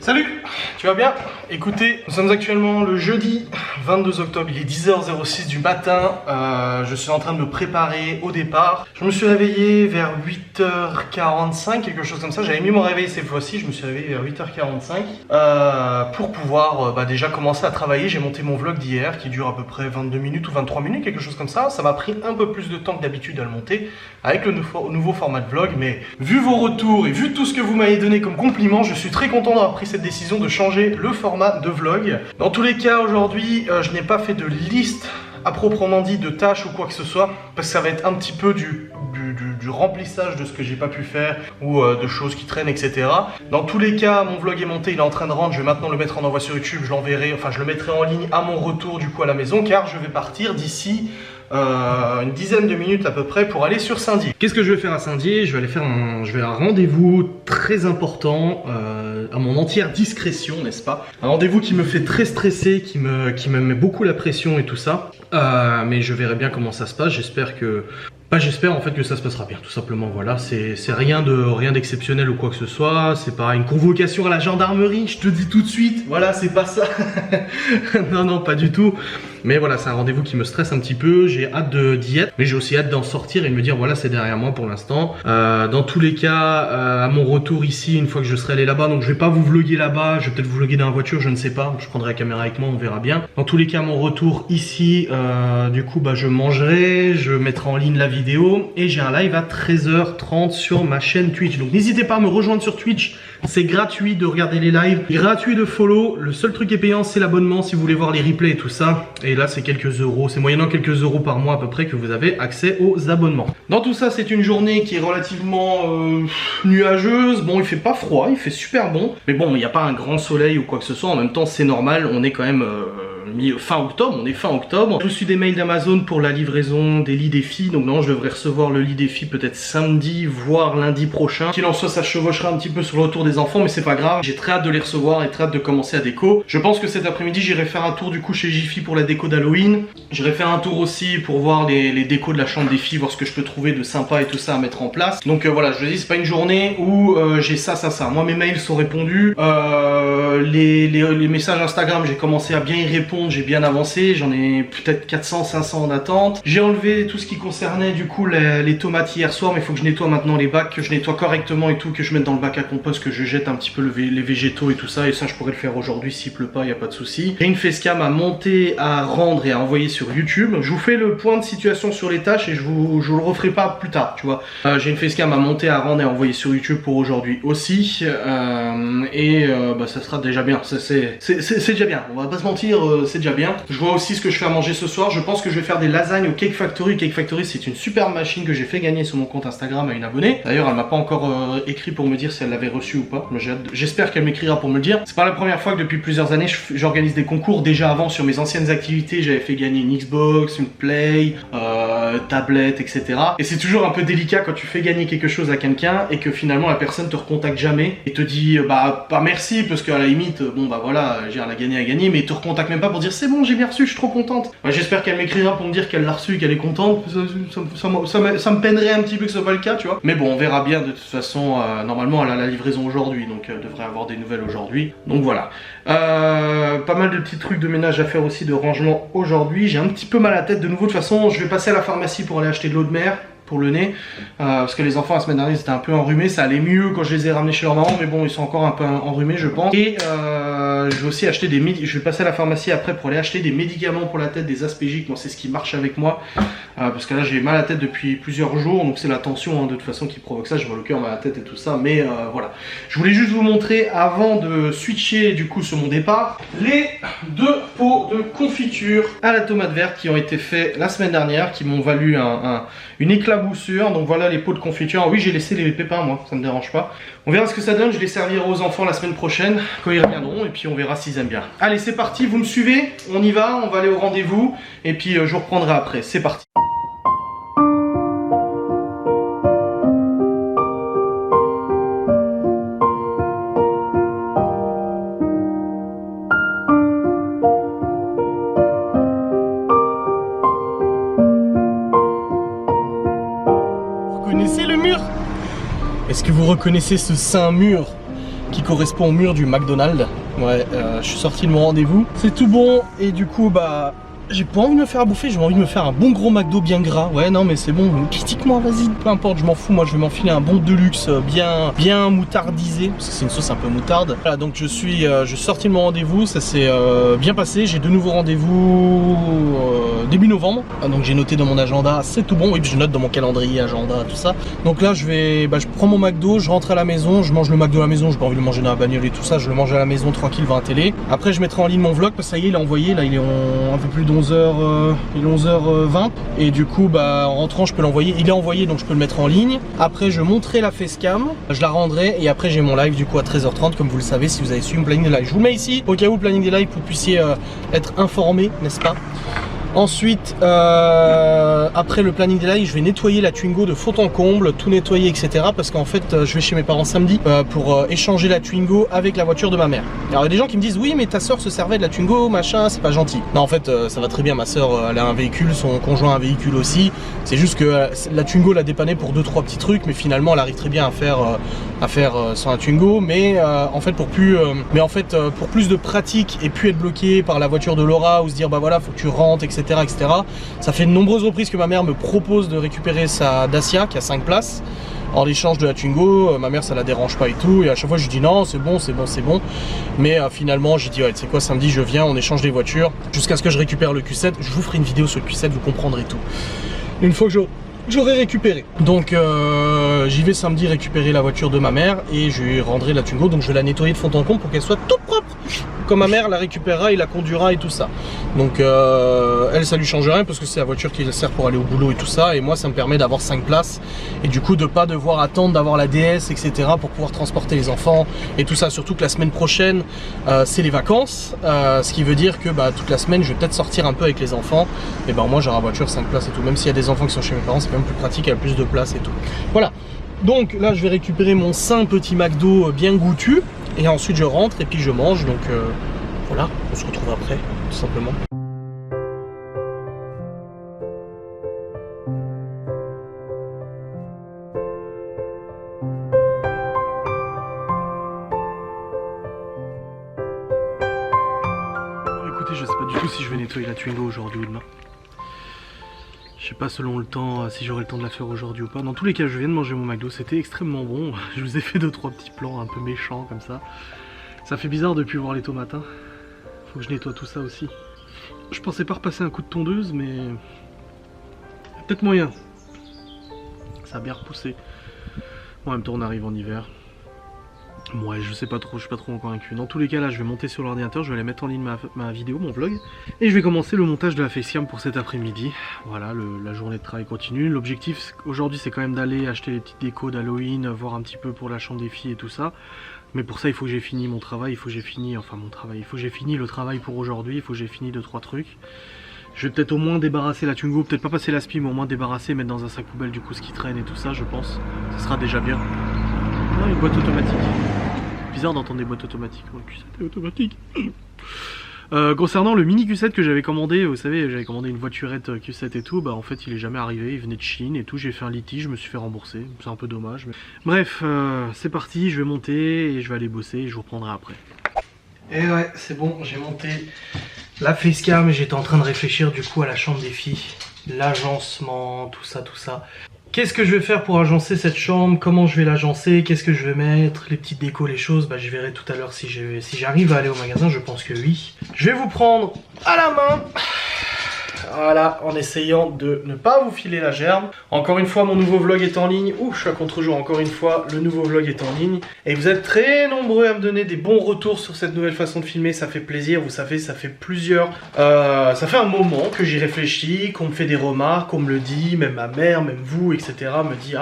Salut, tu vas bien? Écoutez, nous sommes actuellement le jeudi 22 octobre, il est 10h06 du matin. Je suis en train de me préparer au départ. Je me suis réveillé vers 8h45, quelque chose comme ça. J'avais mis mon réveil cette fois-ci, je me suis réveillé vers 8h45 pour pouvoir déjà commencer à travailler. J'ai monté mon vlog d'hier qui dure à peu près 22 minutes ou 23 minutes, quelque chose comme ça. Ça m'a pris un peu plus de temps que d'habitude à le monter avec le nouveau format de vlog. Mais vu vos retours et vu tout ce que vous m'avez donné comme compliment, je suis très content d'avoir pris cette décision de changer le format de vlog. Dans tous les cas, aujourd'hui, je n'ai pas fait de liste à proprement dit de tâches ou quoi que ce soit, parce que ça va être un petit peu du remplissage de ce que j'ai pas pu faire ou de choses qui traînent, etc. Dans tous les cas, mon vlog est monté, il est en train de rendre, je vais maintenant le mettre en envoi sur YouTube, je l'enverrai, enfin je le mettrai en ligne à mon retour du coup à la maison, car je vais partir d'ici une dizaine de minutes à peu près pour aller sur Saint-Dié. Qu'est-ce que je vais faire à Saint-Dié? Je vais aller faire un rendez-vous très important, à mon entière discrétion, n'est-ce pas? Un rendez-vous qui me fait très stresser, qui me met beaucoup la pression et tout ça. Mais je verrai bien comment ça se passe. J'espère que... j'espère en fait que ça se passera bien, tout simplement, voilà. C'est rien d'exceptionnel ou quoi que ce soit. C'est pas une convocation à la gendarmerie, je te dis tout de suite. Voilà, c'est pas ça. Non, pas du tout. Mais voilà, c'est un rendez-vous qui me stresse un petit peu. J'ai hâte d'y être, mais j'ai aussi hâte d'en sortir et de me dire voilà, c'est derrière moi pour l'instant. Dans tous les cas, à mon retour ici, une fois que je serai allé là-bas, donc je vais pas vous vloguer là-bas, je vais peut-être vous vloguer dans la voiture, je ne sais pas. Je prendrai la caméra avec moi, on verra bien. Dans tous les cas, à mon retour ici, du coup, je mangerai, je mettrai en ligne la vidéo et j'ai un live à 13h30 sur ma chaîne Twitch. Donc n'hésitez pas à me rejoindre sur Twitch. C'est gratuit de regarder les lives, gratuit de follow. Le seul truc qui est payant, c'est l'abonnement si vous voulez voir les replays et tout ça. Et là, c'est quelques euros, c'est moyennant quelques euros par mois à peu près que vous avez accès aux abonnements. Dans tout ça, c'est une journée qui est relativement nuageuse. Bon, il fait pas froid, il fait super bon. Mais bon, il n'y a pas un grand soleil ou quoi que ce soit. En même temps, c'est normal, on est quand même... fin octobre, on est fin octobre. J'ai reçu des mails d'Amazon pour la livraison des lits des filles, donc non, je devrais recevoir le lit des filles peut-être samedi, voire lundi prochain. Qu'il en soit, ça chevauchera un petit peu sur le retour des enfants, mais c'est pas grave. J'ai très hâte de les recevoir et très hâte de commencer à déco. Je pense que cet après-midi, j'irai faire un tour du coup chez Jiffy pour la déco d'Halloween. J'irai faire un tour aussi pour voir les décos de la chambre des filles, voir ce que je peux trouver de sympa et tout ça à mettre en place. Donc voilà, je vous dis, c'est pas une journée où j'ai ça. Moi, mes mails sont répondus. Les messages Instagram, j'ai commencé à bien y répondre. J'ai bien avancé, j'en ai peut-être 400-500 en attente. J'ai enlevé tout ce qui concernait du coup les tomates hier soir, mais il faut que je nettoie maintenant les bacs, que je nettoie correctement et tout, que je mette dans le bac à compost, que je jette un petit peu les végétaux et tout ça, et ça je pourrais le faire aujourd'hui s'il pleut pas, il n'y a pas de souci. J'ai une facecam à monter, à rendre et à envoyer sur YouTube. Je vous fais le point de situation sur les tâches et je le referai pas plus tard, tu vois. J'ai une facecam à monter, à rendre et à envoyer sur YouTube pour aujourd'hui aussi, ça sera déjà bien, c'est déjà bien, on va pas se mentir, c'est déjà bien. Je vois aussi ce que je fais à manger ce soir. Je pense que je vais faire des lasagnes au Cake Factory. Cake Factory, c'est une super machine que j'ai fait gagner sur mon compte Instagram à une abonnée. D'ailleurs, elle m'a pas encore écrit pour me dire si elle l'avait reçu ou pas. J'espère qu'elle m'écrira pour me le dire. C'est pas la première fois que depuis plusieurs années j'organise des concours. Déjà avant, sur mes anciennes activités, j'avais fait gagner une Xbox, une Play, tablette, etc. Et c'est toujours un peu délicat quand tu fais gagner quelque chose à quelqu'un et que finalement la personne te recontacte jamais et te dit pas merci parce qu'à la limite, voilà, j'ai rien à gagner, mais il te recontacte même pas pour dire c'est bon, j'ai bien reçu, je suis trop contente. J'espère qu'elle m'écrira pour me dire qu'elle l'a reçu, qu'elle est contente. Ça me peinerait un petit peu que ce soit pas le cas, tu vois. Mais bon, on verra bien. De toute façon, normalement, elle a la livraison aujourd'hui, donc elle devrait avoir des nouvelles aujourd'hui. Donc voilà. Pas mal de petits trucs de ménage à faire aussi, de rangement aujourd'hui. J'ai un petit peu mal à la tête de nouveau. De toute façon, je vais passer à la pharmacie pour aller acheter de l'eau de mer pour le nez, parce que les enfants la semaine dernière ils étaient un peu enrhumés, ça allait mieux quand je les ai ramenés chez leur maman, mais bon ils sont encore un peu enrhumés je pense. Et je vais aussi acheter je vais passer à la pharmacie après pour aller acheter des médicaments pour la tête, des aspégiques, moi c'est ce qui marche avec moi, parce que là j'ai mal à la tête depuis plusieurs jours, donc c'est la tension de toute façon qui provoque ça, j'ai mal au cœur, mal à la tête et tout ça, mais voilà. Je voulais juste vous montrer avant de switcher du coup sur mon départ, les 2 pots de confiture à la tomate verte qui ont été faits la semaine dernière, qui m'ont valu une éclaboussure. Donc voilà les pots de confiture. Oui, j'ai laissé les pépins moi, ça me dérange pas. On verra ce que ça donne, je les servirai aux enfants la semaine prochaine quand ils reviendront et puis on verra s'ils aiment bien. Allez, c'est parti, vous me suivez, on y va, on va aller au rendez-vous et puis je vous reprendrai après. C'est parti. Est-ce que vous reconnaissez ce saint mur qui correspond au mur du McDonald's. Ouais, je suis sorti de mon rendez-vous. C'est tout bon et du coup bah j'ai pas envie de me faire à bouffer, j'ai envie de me faire un bon gros McDo bien gras. Ouais non mais c'est bon, critique-moi, vas-y, peu importe, je m'en fous. Moi je vais m'enfiler un bon Deluxe bien moutardisé, parce que c'est une sauce un peu moutarde. Voilà, donc je suis sorti de mon rendez-vous, ça s'est bien passé. J'ai de nouveaux rendez-vous début novembre. Donc j'ai noté dans mon agenda, c'est tout bon. Et puis je note dans mon calendrier, agenda, tout ça. Donc là je prends mon McDo, je rentre à la maison, je mange le McDo à la maison, j'ai pas envie de le manger dans la bagnole et tout ça, je le mange à la maison tranquille devant la télé. Après je mettrai en ligne mon vlog, parce que ça y est, il est envoyé, là il est un peu plus de 11h20 et du coup bah en rentrant je peux l'envoyer, il est envoyé donc je peux le mettre en ligne. Après je monterai la facecam, je la rendrai et après j'ai mon live du coup à 13h30 comme vous le savez si vous avez suivi mon planning des lives. Je vous le mets ici au cas où le planning des lives, vous puissiez être informé, n'est-ce pas? Ensuite, après le planning des lives, je vais nettoyer la Twingo de fond en comble, tout nettoyer, etc. Parce qu'en fait, je vais chez mes parents samedi pour échanger la Twingo avec la voiture de ma mère. Alors, il y a des gens qui me disent, oui, mais ta soeur se servait de la Twingo, machin, c'est pas gentil. Non, en fait, ça va très bien. Ma soeur, elle a un véhicule, son conjoint a un véhicule aussi. C'est juste que la Twingo l'a dépanné pour 2-3 petits trucs, mais finalement, elle arrive très bien à faire sans la Twingo. Mais en fait, pour plus de pratique et plus être bloqué par la voiture de Laura ou se dire, bah voilà, faut que tu rentres, etc. Ça fait de nombreuses reprises que ma mère me propose de récupérer sa Dacia qui a 5 places en échange de la Twingo. Ma mère ça la dérange pas et tout, et à chaque fois je lui dis non, c'est bon, mais finalement j'ai dit ouais, tu sais quoi, samedi je viens, on échange les voitures jusqu'à ce que je récupère le Q7. Je vous ferai une vidéo sur le Q7, vous comprendrez tout une fois que j'aurai récupéré. Donc j'y vais samedi récupérer la voiture de ma mère et je lui rendrai la Twingo, donc je vais la nettoyer de fond en comble pour qu'elle soit toute propre comme ma mère la récupérera et la conduira et tout ça. Donc elle ça lui change rien parce que c'est la voiture qui sert pour aller au boulot et tout ça, et moi ça me permet d'avoir 5 places et du coup de pas devoir attendre d'avoir la DS, etc. pour pouvoir transporter les enfants et tout ça. Surtout que la semaine prochaine c'est les vacances, ce qui veut dire que bah, toute la semaine je vais peut-être sortir un peu avec les enfants, et ben moi j'aurai la voiture 5 places et tout. Même s'il y a des enfants qui sont chez mes parents, c'est quand même plus pratique, il y a plus de place et tout. Voilà, donc là je vais récupérer mon saint petit McDo bien goûtu et ensuite je rentre et puis je mange. Donc voilà, on se retrouve après tout simplement. Bon, écoutez, je sais pas du tout si je vais nettoyer la Twingo aujourd'hui ou demain. Je sais pas selon le temps, si j'aurai le temps de la faire aujourd'hui ou pas. Dans tous les cas, je viens de manger mon McDo, c'était extrêmement bon. Je vous ai fait 2-3 petits plans un peu méchants comme ça. Ça fait bizarre de plus voir les tomates, hein. Faut que je nettoie tout ça aussi. Je pensais pas repasser un coup de tondeuse, mais peut-être moyen. Ça a bien repoussé. Bon, en même temps, on arrive en hiver. Ouais, je sais pas trop, je suis pas trop convaincu. Dans tous les cas, là, je vais monter sur l'ordinateur, je vais aller mettre en ligne ma vidéo, mon vlog. Et je vais commencer le montage de la facecam pour cet après-midi. Voilà, la journée de travail continue. L'objectif aujourd'hui, c'est quand même d'aller acheter les petites décos d'Halloween, voir un petit peu pour la chambre des filles et tout ça. Mais pour ça, il faut que j'ai fini mon travail, il faut que j'ai fini le travail pour aujourd'hui, il faut que j'ai fini 2-3 trucs. Je vais peut-être au moins débarrasser la Twingo, peut-être pas passer l'aspi, mais au moins débarrasser, mettre dans un sac poubelle du coup ce qui traîne et tout ça, je pense. Ça sera déjà bien. Ah, une boîte automatique. Bizarre d'entendre des boîtes automatiques. Oh, le Q7 est automatique. Concernant le mini Q7 que j'avais commandé, vous savez, j'avais commandé une voiturette Q7 et tout, bah en fait il est jamais arrivé, il venait de Chine et tout, j'ai fait un litige, je me suis fait rembourser, c'est un peu dommage. Mais... Bref, c'est parti, je vais monter et je vais aller bosser et je vous reprendrai après. Et ouais, c'est bon, j'ai monté la facecam et j'étais en train de réfléchir du coup à la chambre des filles, l'agencement, tout ça, tout ça. Qu'est-ce que je vais faire pour agencer cette chambre? Comment je vais l'agencer? Qu'est-ce que je vais mettre? Les petites décos, les choses, bah je verrai tout à l'heure si j'arrive à aller au magasin, je pense que oui. Je vais vous prendre à la main, voilà, en essayant de ne pas vous filer la gerbe. Encore une fois, mon nouveau vlog est en ligne. Ouh, je suis à contre-jour, encore une fois, le nouveau vlog est en ligne. Et vous êtes très nombreux à me donner des bons retours sur cette nouvelle façon de filmer, ça fait plaisir. Vous savez, ça fait ça fait un moment que j'y réfléchis, qu'on me fait des remarques, qu'on me le dit, même ma mère, même vous, etc. me dit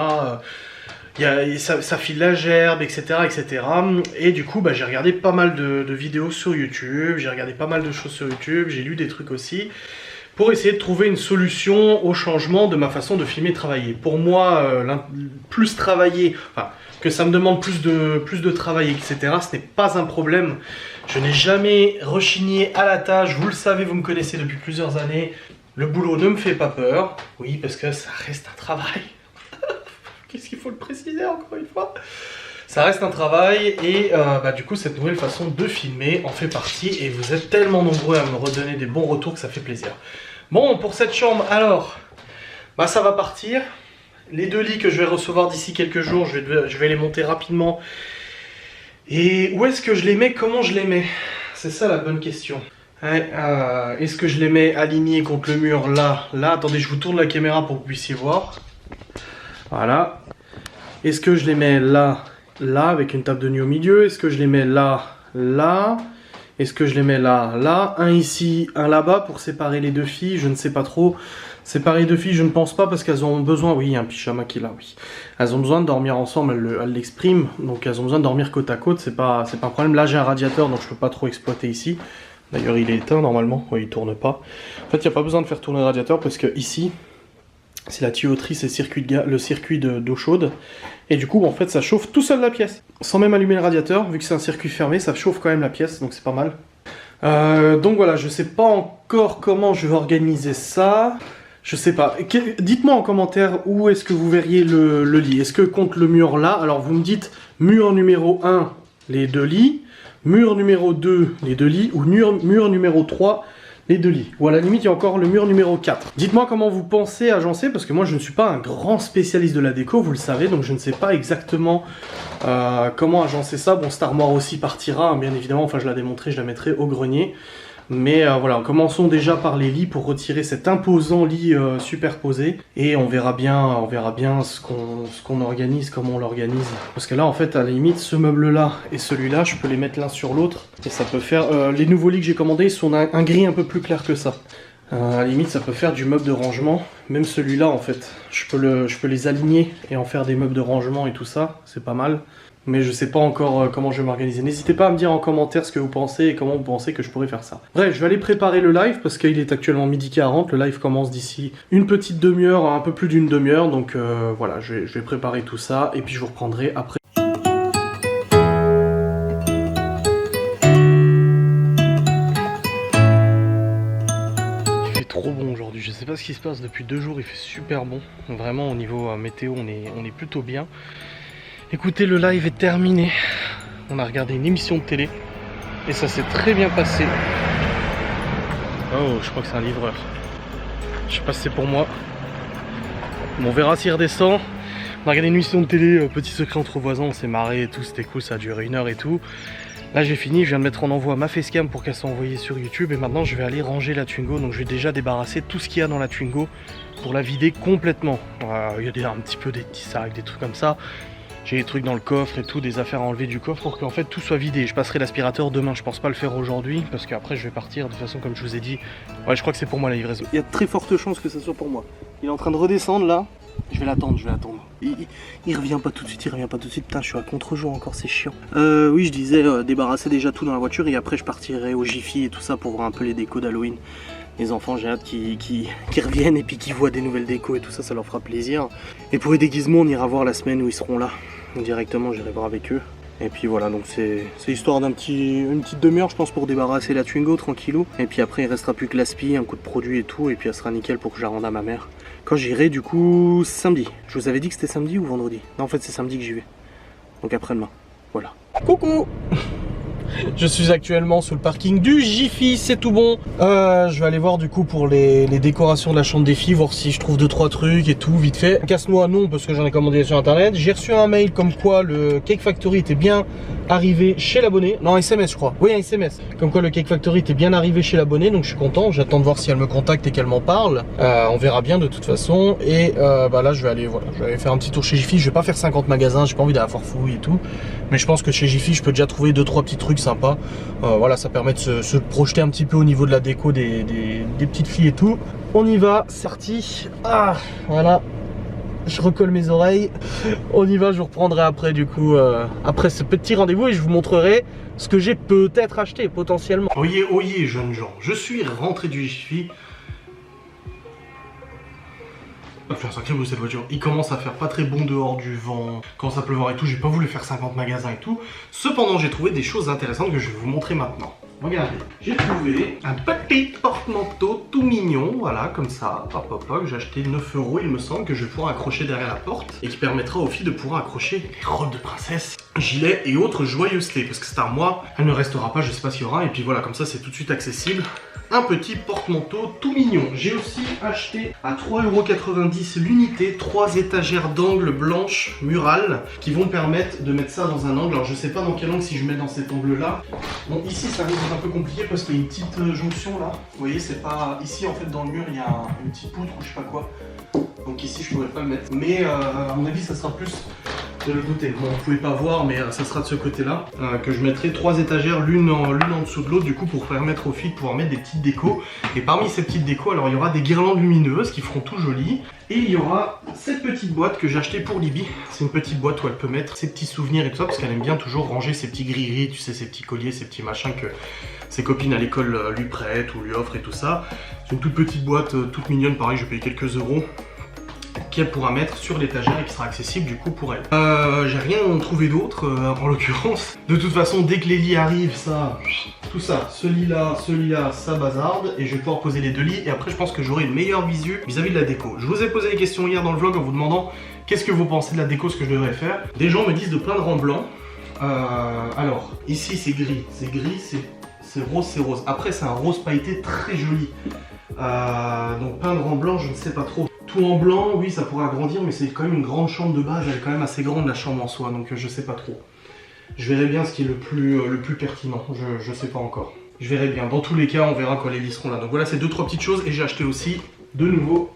ça file la gerbe, etc., etc. Et du coup, bah, j'ai regardé pas mal de vidéos sur YouTube, j'ai regardé pas mal de choses sur YouTube, j'ai lu des trucs aussi, pour essayer de trouver une solution au changement de ma façon de filmer et travailler. Pour moi, plus travailler, enfin, que ça me demande plus de travail, etc., ce n'est pas un problème. Je n'ai jamais rechigné à la tâche, vous le savez, vous me connaissez depuis plusieurs années. Le boulot ne me fait pas peur, oui, parce que ça reste un travail. Qu'est-ce qu'il faut le préciser encore une fois? Ça reste un travail et du coup cette nouvelle façon de filmer en fait partie et vous êtes tellement nombreux à me redonner des bons retours que ça fait plaisir. Bon, pour cette chambre, alors, ça va partir. Les 2 lits que je vais recevoir d'ici quelques jours, je vais les monter rapidement. Et où est-ce que je les mets? Comment je les mets? C'est ça la bonne question. Ouais, est-ce que je les mets alignés contre le mur là? Là, attendez, je vous tourne la caméra pour que vous puissiez voir. Voilà. Est-ce que je les mets là? Là, avec une table de nuit au milieu? Est-ce que je les mets là? Là? Est-ce que je les mets là? Là? Un ici, un là-bas pour séparer les 2 filles? Je ne sais pas trop. Séparer les 2 filles, je ne pense pas parce qu'elles ont besoin... Oui, il y a un pyjama qui est là, oui. Elles ont besoin de dormir ensemble, elles l'expriment. Donc elles ont besoin de dormir côte à côte, c'est pas un problème. Là, j'ai un radiateur, donc je peux pas trop exploiter ici. D'ailleurs, il est éteint normalement. Oui, il tourne pas. En fait, il n'y a pas besoin de faire tourner le radiateur parce que ici... c'est la tuyauterie, c'est le circuit d'eau chaude. Et du coup, en fait, ça chauffe tout seul la pièce. Sans même allumer le radiateur, vu que c'est un circuit fermé, ça chauffe quand même la pièce, donc c'est pas mal. Donc voilà, je sais pas encore comment je vais organiser ça. Je sais pas. Dites-moi en commentaire où est-ce que vous verriez le lit. Est-ce que contre le mur là? Alors vous me dites mur numéro 1, les 2 lits. Mur numéro 2, les 2 lits. Ou mur numéro 3, les 2 lits. Ou à la limite, il y a encore le mur numéro 4. Dites-moi comment vous pensez agencer, parce que moi je ne suis pas un grand spécialiste de la déco, vous le savez, donc je ne sais pas exactement comment agencer ça. Bon, cette armoire aussi partira, hein, bien évidemment, enfin je la démontrerai, je la mettrai au grenier. Mais voilà, commençons déjà par les lits pour retirer cet imposant lit superposé. Et on verra bien ce qu'on organise, comment on l'organise. Parce que là, en fait, à la limite, ce meuble-là et celui-là, je peux les mettre l'un sur l'autre. Et ça peut faire... les nouveaux lits que j'ai commandés, ils sont un gris un peu plus clair que ça. À la limite, ça peut faire du meuble de rangement. Même celui-là, en fait, je peux les aligner et en faire des meubles de rangement et tout ça. C'est pas mal. Mais je sais pas encore comment je vais m'organiser. N'hésitez pas à me dire en commentaire ce que vous pensez et comment vous pensez que je pourrais faire ça. Bref, je vais aller préparer le live parce qu'il est actuellement 12h40. Le live commence d'ici une petite demi-heure, un peu plus d'une demi-heure. Donc voilà, je vais préparer tout ça et puis je vous reprendrai après. Il fait trop bon aujourd'hui. Je sais pas ce qui se passe depuis 2 jours. Il fait super bon. Vraiment au niveau météo, on est plutôt bien. Écoutez, le live est terminé. On a regardé une émission de télé et ça s'est très bien passé. Oh, je crois que c'est un livreur. Je sais pas si c'est pour moi. Bon, on verra s'il redescend. On a regardé une émission de télé, petit secret entre voisins, on s'est marré et tout, c'était cool, ça a duré 1 heure et tout. Là j'ai fini, je viens de mettre en envoi ma facecam pour qu'elle soit envoyée sur YouTube et maintenant je vais aller ranger la Twingo. Donc je vais déjà débarrasser tout ce qu'il y a dans la Twingo pour la vider complètement. Il y a déjà un petit peu des petits sacs, des trucs comme ça. J'ai des trucs dans le coffre et tout, des affaires à enlever du coffre pour qu'en fait tout soit vidé. Je passerai l'aspirateur demain, je pense pas le faire aujourd'hui parce qu'après je vais partir de toute façon comme je vous ai dit. Ouais, je crois que c'est pour moi la livraison. Il y a de très fortes chances que ça soit pour moi. Il est en train de redescendre là. Je vais l'attendre, Il revient pas tout de suite, Putain, je suis à contre-jour encore, c'est chiant. Oui, je disais débarrasser déjà tout dans la voiture et après je partirai au Jiffy et tout ça pour voir un peu les décos d'Halloween. Les enfants, j'ai hâte qu'ils reviennent et puis qu'ils voient des nouvelles décos et tout ça, ça leur fera plaisir. Et pour les déguisements, on ira voir la semaine où ils seront là. Directement, j'irai voir avec eux. Et puis voilà, donc c'est histoire une petite demi-heure, je pense, pour débarrasser la Twingo tranquillou. Et puis après, il restera plus que l'aspi, un coup de produit et tout. Et puis elle sera nickel pour que je la rende à ma mère. Quand j'irai, du coup, samedi. Je vous avais dit que c'était samedi ou vendredi? Non, en fait, c'est samedi que j'y vais. Donc après-demain. Voilà. Coucou! Je suis actuellement sur le parking du Jiffy, c'est tout bon. Je vais aller voir du coup pour les décorations de la chambre des filles, voir si je trouve 2-3 trucs et tout, vite fait. Casse-noix non, parce que j'en ai commandé sur internet. J'ai reçu un mail comme quoi le Cake Factory était bien arrivé chez l'abonné. Non, SMS je crois. Oui, un SMS. Comme quoi le Cake Factory était bien arrivé chez l'abonné, donc je suis content. J'attends de voir si elle me contacte et qu'elle m'en parle. On verra bien de toute façon. Et là je vais aller faire un petit tour chez Jiffy. Je vais pas faire 50 magasins, j'ai pas envie d'aller à Forfouille et tout. Mais je pense que chez Jiffy je peux déjà trouver 2-3 petits trucs sympas. Voilà, ça permet de se projeter un petit peu au niveau de la déco des petites filles et tout. On y va, c'est parti. Ah, voilà. Je recolle mes oreilles. On y va, je vous reprendrai après du coup, après ce petit rendez-vous et je vous montrerai ce que j'ai peut-être acheté potentiellement. Oyez, oyez jeunes gens, je suis rentré du Jiffy. Ça fait un sacré bruit cette voiture. Il commence à faire pas très bon dehors, du vent, commence à pleuvoir et tout. J'ai pas voulu faire 50 magasins et tout. Cependant, j'ai trouvé des choses intéressantes que je vais vous montrer maintenant. regardez, j'ai trouvé un petit porte-manteau tout mignon, voilà, comme ça, hop hop hop, j'ai acheté 9 € il me semble, que je vais pouvoir accrocher derrière la porte et qui permettra aux filles de pouvoir accrocher les robes de princesse, gilets et autres joyeusetés, parce que cette armoire, elle ne restera pas, je sais pas s'il y aura, et puis voilà, comme ça c'est tout de suite accessible. Un petit porte-manteau tout mignon. J'ai aussi acheté à 3,90 € l'unité, 3 étagères d'angle blanches murales qui vont permettre de mettre ça dans un angle. Alors je sais pas dans quel angle, si je mets dans cet angle là. Bon, ici ça risque d'être un peu compliqué parce qu'il y a une petite jonction là. Vous voyez, c'est pas... Ici en fait dans le mur il y a une petite poutre ou je sais pas quoi. Donc ici je pourrais pas le mettre. Mais à mon avis ça sera plus de l'autre côté. Bon, vous pouvez pas voir, mais ça sera de ce côté-là que je mettrai 3 étagères l'une en dessous de l'autre, du coup pour permettre aux filles de pouvoir mettre des petites décos. Et parmi ces petites décos, alors il y aura des guirlandes lumineuses qui feront tout joli. Et il y aura cette petite boîte que j'ai achetée pour Libby. C'est une petite boîte où elle peut mettre ses petits souvenirs et tout ça, parce qu'elle aime bien toujours ranger ses petits gris-gris, tu sais, ses petits colliers, ses petits machins que ses copines à l'école lui prêtent ou lui offrent et tout ça. C'est une toute petite boîte, toute mignonne, pareil, je paye quelques euros, qu'elle pourra mettre sur l'étagère et qui sera accessible du coup pour elle. J'ai rien trouvé d'autre en l'occurrence. De toute façon, dès que les lits arrivent, ça, tout ça, ce lit là, ça bazarde et je vais pouvoir poser les 2 lits et après je pense que j'aurai une meilleure visu vis-à-vis de la déco. Je vous ai posé des questions hier dans le vlog en vous demandant qu'est-ce que vous pensez de la déco, ce que je devrais faire. Des gens me disent de peindre en blanc. Alors, ici c'est gris, c'est rose, c'est rose. Après c'est un rose pailleté très joli. Donc peindre en blanc, je ne sais pas trop. Tout en blanc, oui, ça pourrait agrandir, mais c'est quand même une grande chambre de base, elle est quand même assez grande la chambre en soi, donc je sais pas trop. Je verrai bien ce qui est le plus pertinent, je sais pas encore. Je verrai bien, dans tous les cas, on verra quand les lits seront là. Donc voilà, c'est 2-3 petites choses, et j'ai acheté aussi, de nouveau,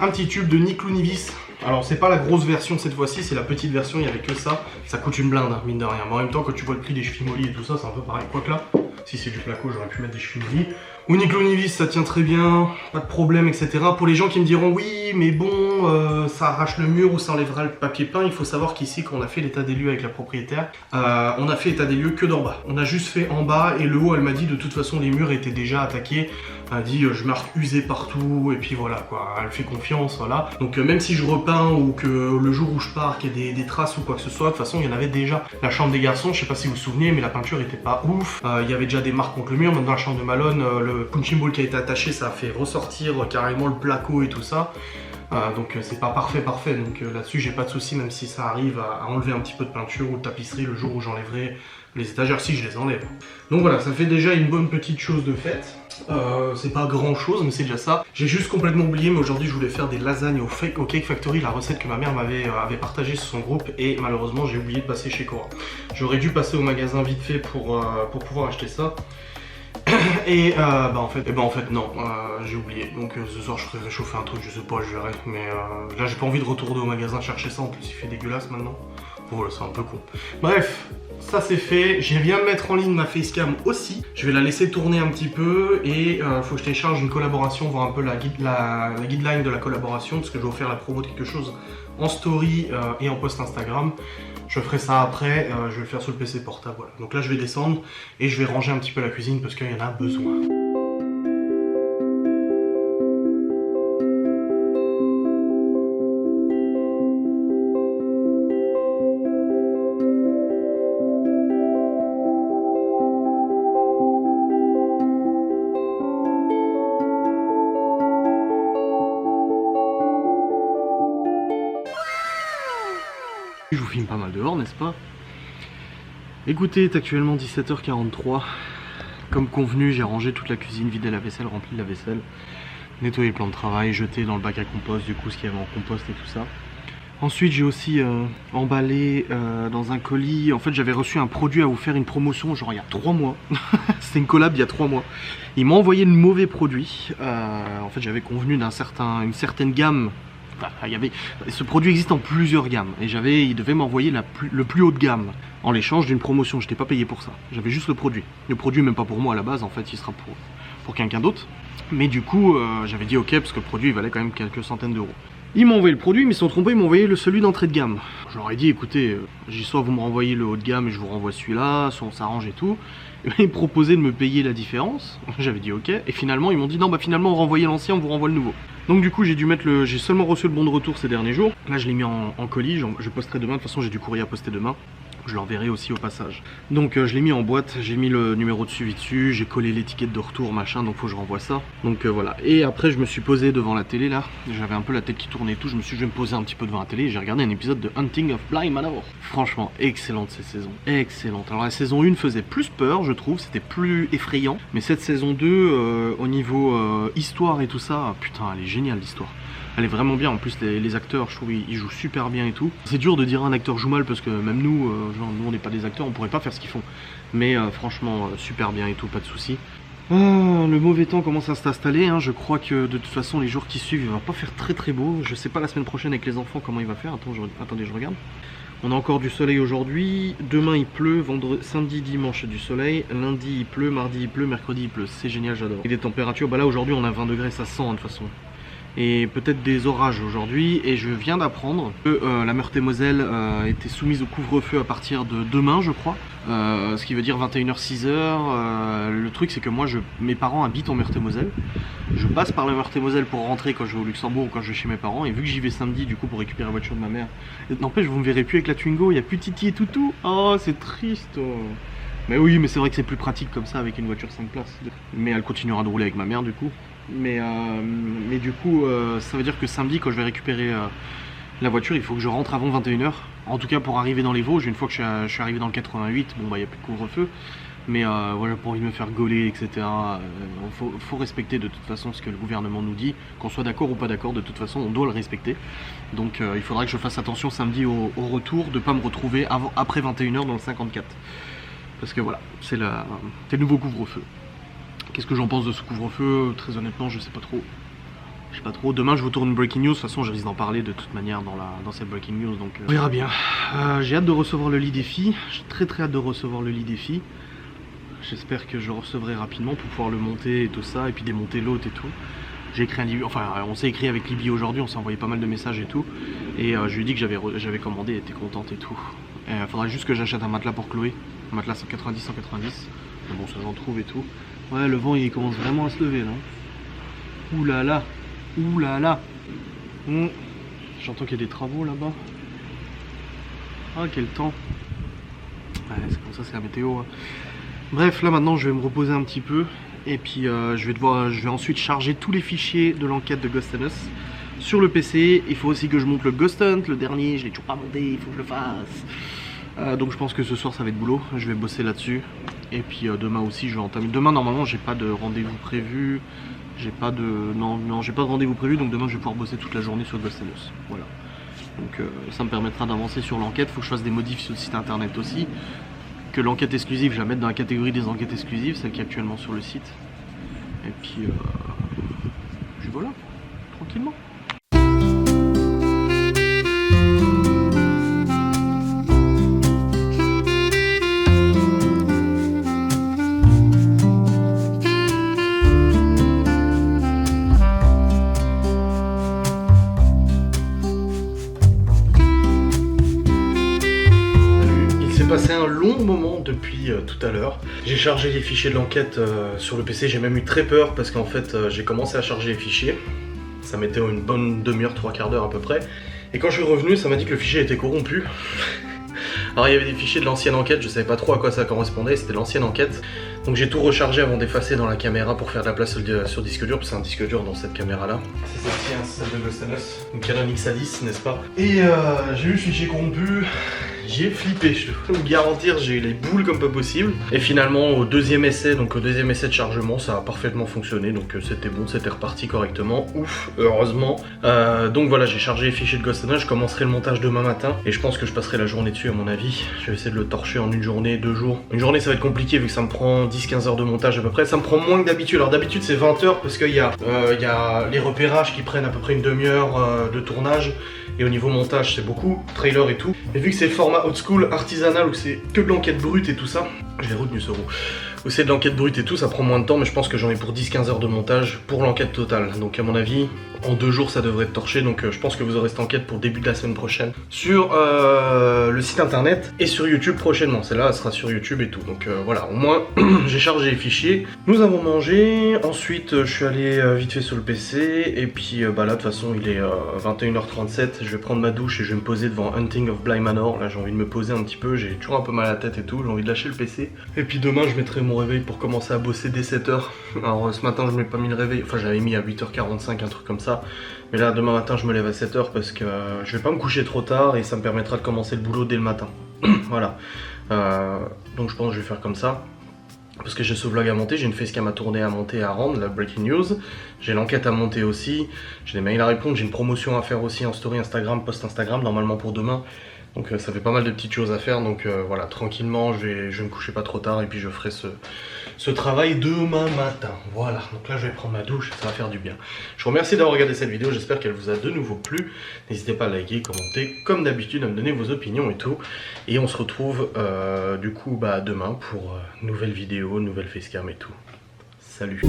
un petit tube de Niclou Nivis. Alors c'est pas la grosse version cette fois-ci, c'est la petite version, il n'y avait que ça. Ça coûte une blinde, hein, mine de rien. Mais en même temps, quand tu vois le prix des chevilles mollies et tout ça, c'est un peu pareil. Quoique là, si c'est du placo, j'aurais pu mettre des chevilles mollies. Ou Niclou Nivis, ça tient très bien, pas de problème, etc. Pour les gens qui me diront oui, mais bon, ça arrache le mur ou ça enlèvera le papier peint, il faut savoir qu'ici, quand on a fait l'état des lieux avec la propriétaire, on a fait l'état des lieux que d'en bas. On a juste fait en bas et le haut, elle m'a dit de toute façon les murs étaient déjà attaqués. Elle a dit je marque usé partout et puis voilà quoi, elle fait confiance, voilà. Donc même si je repeins ou que le jour où je pars qu'il y ait des traces ou quoi que ce soit, de toute façon il y en avait déjà. La chambre des garçons, je sais pas si vous vous souvenez, mais la peinture était pas ouf. Il y avait déjà des marques contre le mur. Maintenant la chambre de Malone, le punching ball qui a été attaché, ça a fait ressortir carrément le placo et tout ça. Donc c'est pas parfait, donc là-dessus j'ai pas de soucis, même si ça arrive à enlever un petit peu de peinture ou de tapisserie le jour où j'enlèverai les étagères, si je les enlève. Donc voilà, ça fait déjà une bonne petite chose de faite. C'est pas grand chose, mais c'est déjà ça. J'ai juste complètement oublié, mais aujourd'hui je voulais faire des lasagnes au Cake Factory, la recette que ma mère avait partagée sur son groupe, et malheureusement j'ai oublié de passer chez Cora. J'aurais dû passer au magasin vite fait pour pouvoir acheter ça. Et en fait non, j'ai oublié. Donc ce soir je ferai réchauffer un truc, je sais pas, je verrai. Mais là j'ai pas envie de retourner au magasin chercher ça, en plus il fait dégueulasse maintenant. Voilà, c'est un peu con. Bref, ça c'est fait. Je viens de mettre en ligne ma facecam aussi. Je vais la laisser tourner un petit peu et faut que je télécharge une collaboration, voir un peu la guideline de la collaboration, parce que je vais faire la promo de quelque chose en story et en post Instagram. Je ferai ça après, je vais le faire sur le PC portable, voilà. Donc là je vais descendre et je vais ranger un petit peu la cuisine parce qu'il y en a besoin. Je vous filme pas mal dehors, n'est-ce pas? Écoutez, il est actuellement 17h43. Comme convenu, j'ai rangé toute la cuisine, vidé la vaisselle, rempli la vaisselle, nettoyé le plan de travail, jeté dans le bac à compost, du coup ce qu'il y avait en compost et tout ça. Ensuite, j'ai aussi emballé dans un colis. En fait, j'avais reçu un produit à vous faire une promotion, genre il y a 3 mois. C'était une collab il y a 3 mois. Ils m'ont envoyé le mauvais produit. En fait, j'avais convenu d'une certaine gamme. Enfin, ce produit existe en plusieurs gammes et il devait m'envoyer le plus haut de gamme en l'échange d'une promotion. Je n'étais pas payé pour ça, j'avais juste le produit. Le produit même pas pour moi à la base, en fait il sera pour quelqu'un d'autre. Mais du coup j'avais dit ok parce que le produit il valait quand même quelques centaines d'euros. Ils m'ont envoyé le produit, mais ils se sont trompés, ils m'ont envoyé celui d'entrée de gamme. Je leur ai dit écoutez, soit vous me renvoyez le haut de gamme et je vous renvoie celui-là, soit on s'arrange et tout. Et ils me proposaient de me payer la différence. J'avais dit ok, et finalement ils m'ont dit non bah finalement on renvoyait l'ancien, on vous renvoie le nouveau. Donc du coup j'ai dû mettre j'ai seulement reçu le bon de retour ces derniers jours. Là je l'ai mis en colis, je posterai demain, de toute façon j'ai du courrier à poster demain. Je l'enverrai aussi au passage. Donc je l'ai mis en boîte, j'ai mis le numéro de suivi dessus, j'ai collé l'étiquette de retour machin, donc faut que je renvoie ça. Donc voilà. Et après je me suis posé devant la télé là, j'avais un peu la tête qui tournait et tout, je me suis dit je vais me poser un petit peu devant la télé et j'ai regardé un épisode de Hunting of Bly Manor. Franchement excellente cette saison, excellente. Alors la saison 1 faisait plus peur je trouve, c'était plus effrayant, mais cette saison 2 au niveau histoire et tout ça, putain elle est géniale l'histoire. Elle est vraiment bien, en plus les acteurs je trouve ils jouent super bien et tout. C'est dur de dire un acteur joue mal parce que même nous, genre, nous on n'est pas des acteurs, on pourrait pas faire ce qu'ils font. Mais franchement super bien et tout, pas de soucis. Le mauvais temps commence à s'installer, hein. Je crois que de toute façon les jours qui suivent il va pas faire très beau. Je sais pas la semaine prochaine avec les enfants comment il va faire, attendez je regarde. On a encore du soleil aujourd'hui, demain il pleut, samedi, dimanche du soleil, lundi il pleut, mardi il pleut, mercredi il pleut, c'est génial j'adore. Et des températures, bah là aujourd'hui on a 20 degrés, ça sent de toute façon. Et peut-être des orages aujourd'hui, et je viens d'apprendre que la Meurthe-et-Moselle était soumise au couvre-feu à partir de demain je crois, ce qui veut dire 21h 6h. Le truc c'est que moi mes parents habitent en Meurthe-et-Moselle, je passe par la Meurthe-et-Moselle pour rentrer quand je vais au Luxembourg ou quand je vais chez mes parents, et vu que j'y vais samedi du coup pour récupérer la voiture de ma mère, n'empêche vous me verrez plus avec la Twingo, il n'y a plus Titi et Toutou, oh c'est triste. Mais oui, mais c'est vrai que c'est plus pratique comme ça avec une voiture 5 places, mais elle continuera de rouler avec ma mère du coup. Mais du coup ça veut dire que samedi quand je vais récupérer la voiture il faut que je rentre avant 21h. En tout cas pour arriver dans les Vosges, une fois que je suis arrivé dans le 88, bon bah il n'y a plus de couvre-feu. Mais voilà, pour envie de me faire gauler etc. Faut respecter de toute façon ce que le gouvernement nous dit. Qu'on soit d'accord ou pas d'accord, de toute façon on doit le respecter. Donc il faudra que je fasse attention samedi au retour de ne pas me retrouver après 21h dans le 54. Parce que voilà, c'est le nouveau couvre-feu. Qu'est-ce que j'en pense de ce couvre-feu? Très honnêtement, je sais pas trop. Je sais pas trop. Demain, je vous tourne une breaking news. De toute façon, je risque d'en parler de toute manière dans cette breaking news. Donc, on verra bien. J'ai hâte de recevoir le lit des filles. J'ai très hâte de recevoir le lit des filles. J'espère que je le recevrai rapidement pour pouvoir le monter et tout ça. Et puis démonter l'autre et tout. J'ai écrit un Libby. Enfin, on s'est écrit avec Libby aujourd'hui. On s'est envoyé pas mal de messages et tout. Et je lui ai dit que j'avais commandé. Elle était contente et tout. Il faudra juste que j'achète un matelas pour Chloé. Un matelas 190-190. Mais bon, ça j'en trouve et tout. Ouais, le vent il commence vraiment à se lever là. Ouh là là. Ouh là là. J'entends qu'il y a des travaux là-bas. Ah, quel temps. Ouais, c'est comme ça, c'est la météo. Hein. Bref, là maintenant je vais me reposer un petit peu. Et puis je vais ensuite charger tous les fichiers de l'enquête de Ghost and Us sur le PC. Il faut aussi que je monte le Ghost Hunt, le dernier, je l'ai toujours pas monté, il faut que je le fasse. Donc je pense que ce soir ça va être boulot, je vais bosser là-dessus. Et puis demain aussi je vais entamer. Demain normalement j'ai pas de rendez-vous prévu. J'ai pas de rendez-vous prévu, donc demain je vais pouvoir bosser toute la journée sur Ghost and Us. Voilà. Donc ça me permettra d'avancer sur l'enquête. Faut que je fasse des modifs sur le site internet aussi. Que l'enquête exclusive, je la mette dans la catégorie des enquêtes exclusives, celle qui est actuellement sur le site. Et puis voilà, tranquillement. Passé un long moment depuis tout à l'heure. J'ai chargé les fichiers de l'enquête sur le PC, j'ai même eu très peur parce qu'en fait j'ai commencé à charger les fichiers. Ça mettait une bonne demi-heure, 3/4 d'heure à peu près. Et quand je suis revenu, ça m'a dit que le fichier était corrompu. Alors il y avait des fichiers de l'ancienne enquête, je savais pas trop à quoi ça correspondait, c'était l'ancienne enquête. Donc j'ai tout rechargé avant d'effacer dans la caméra pour faire de la place sur disque dur, parce que c'est un disque dur dans cette caméra là. C'est celle-ci, hein, c'est celle de Ghost and Us, donc Canon X-A10, n'est-ce pas? Et j'ai eu le fichier corrompu. J'ai flippé, je peux vous garantir, j'ai eu les boules comme pas possible. Et finalement, au deuxième essai de chargement, ça a parfaitement fonctionné. Donc c'était bon, c'était reparti correctement. Ouf, heureusement. Donc voilà, j'ai chargé les fichiers de Ghost and Us. Je commencerai le montage demain matin. Et je pense que je passerai la journée dessus à mon avis. Je vais essayer de le torcher en une journée, 2 jours. Une journée, ça va être compliqué vu que ça me prend 10-15 heures de montage à peu près. Ça me prend moins que d'habitude. Alors d'habitude, c'est 20 heures parce qu'il y a les repérages qui prennent à peu près une demi-heure de tournage. Et au niveau montage, c'est beaucoup, trailer et tout. Et vu que c'est le format old school, artisanal, où c'est que de l'enquête brute et tout ça, j'ai retenu ce roux. Où c'est de l'enquête brute et tout, ça prend moins de temps, mais je pense que j'en ai pour 10-15 heures de montage pour l'enquête totale. Donc à mon avis, En 2 jours ça devrait être torché, donc je pense que vous aurez cette enquête pour début de la semaine prochaine sur le site internet et sur YouTube prochainement. Celle-là elle sera sur YouTube et tout, donc voilà, au moins j'ai chargé les fichiers. Nous avons mangé, ensuite je suis allé vite fait sur le PC et puis là de toute façon il est 21h37, je vais prendre ma douche et je vais me poser devant Hunting of Bly Manor. Là j'ai envie de me poser un petit peu, j'ai toujours un peu mal à la tête et tout, j'ai envie de lâcher le PC. Et puis demain je mettrai mon réveil pour commencer à bosser dès 7h. Alors ce matin je m'ai pas mis le réveil, enfin j'avais mis à 8h45 un truc comme ça. Mais là demain matin je me lève à 7h parce que je vais pas me coucher trop tard et ça me permettra de commencer le boulot dès le matin. Voilà. Donc je pense que je vais faire comme ça. Parce que j'ai ce vlog à monter, j'ai une facecam à tourner, à monter, à rendre, la breaking news. J'ai l'enquête à monter aussi, j'ai des mails à répondre, j'ai une promotion à faire aussi en story Instagram, post Instagram, normalement pour demain. Donc ça fait pas mal de petites choses à faire, donc voilà, tranquillement, je vais me coucher pas trop tard et puis je ferai ce travail demain matin. Voilà, donc là je vais prendre ma douche, ça va faire du bien. Je vous remercie d'avoir regardé cette vidéo, j'espère qu'elle vous a de nouveau plu. N'hésitez pas à liker, commenter, comme d'habitude, à me donner vos opinions et tout. Et on se retrouve du coup demain pour nouvelle vidéo, nouvelle facecam et tout. Salut!